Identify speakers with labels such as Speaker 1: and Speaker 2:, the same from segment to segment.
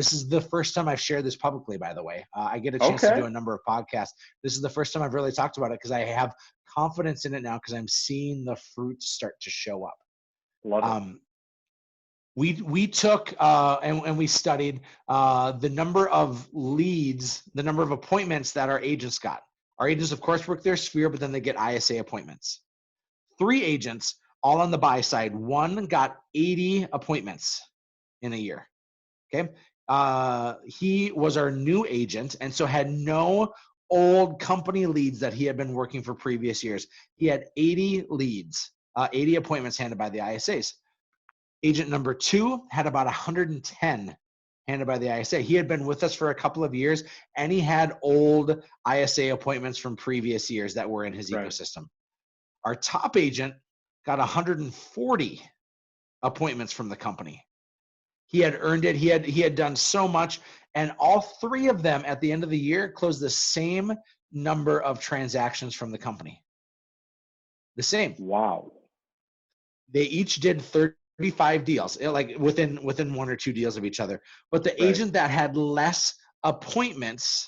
Speaker 1: This is the first time I've shared this publicly, by the way. I get a chance to
Speaker 2: Okay.
Speaker 1: do a number of podcasts. This is the first time I've really talked about it because I have confidence in it now because I'm seeing the fruits start to show up.
Speaker 2: Love it.
Speaker 1: We took and we studied the number of leads, the number of appointments that our agents got. Our agents, of course, work their sphere, but then they get ISA appointments. 3 agents, all on the buy side. 1 got 80 appointments in a year. Okay. He was our new agent and so had no old company leads that he had been working for previous years. He had 80 leads, 80 appointments handed by the ISAs. Agent number 2 had about 110 handed by the ISA. He had been with us for a couple of years and he had old ISA appointments from previous years that were in his ecosystem. Our top agent got 140 appointments from the company. He had earned it. He had done so much, and all 3 of them at the end of the year closed the same number of transactions from the company. The same.
Speaker 2: Wow.
Speaker 1: They each did 35 deals, like within 1 or 2 deals of each other. But the agent that had less appointments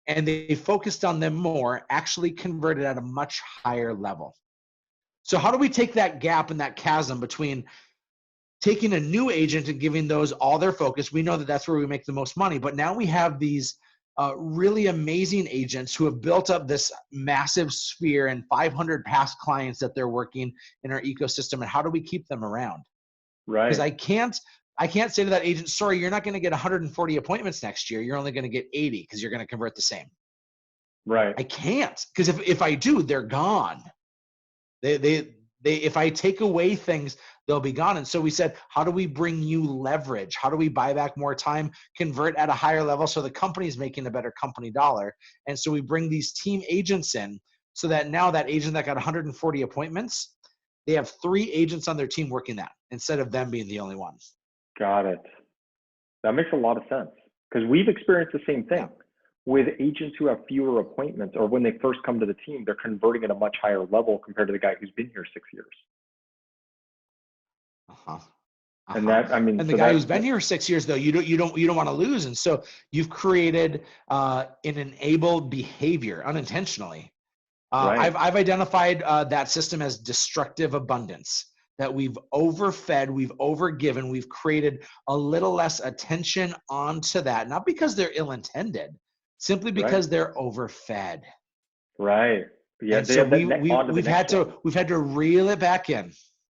Speaker 1: and they focused on them more actually converted at a much higher level. So how do we take that gap and that chasm between taking a new agent and giving those all their focus? We know that that's where we make the most money, but now we have these really amazing agents who have built up this massive sphere and 500 past clients that they're working in our ecosystem. And how do we keep them around?
Speaker 2: Right.
Speaker 1: Because I can't say to that agent, sorry, you're not going to get 140 appointments next year. You're only going to get 80 because you're going to convert the same.
Speaker 2: Right.
Speaker 1: I can't, because if I do, they're gone. They if I take away things, they'll be gone. And so we said, how do we bring you leverage? How do we buy back more time, convert at a higher level so the company's making a better company dollar? And so we bring these team agents in so that now that agent that got 140 appointments, they have 3 agents on their team working that instead of them being the only one.
Speaker 2: Got it. That makes a lot of sense because we've experienced the same thing. With agents who have fewer appointments, or when they first come to the team, they're converting at a much higher level compared to the guy who's been here 6 years. And that, I mean,
Speaker 1: and the guy who's been here 6 years, though, you don't want to lose, and so you've created an enabled behavior unintentionally. I've identified that system as destructive abundance. That we've overfed, we've overgiven, we've created a little less attention onto that, not because they're ill-intended. Simply because they're overfed.
Speaker 2: Right. Yeah.
Speaker 1: And so we've had to reel it back in.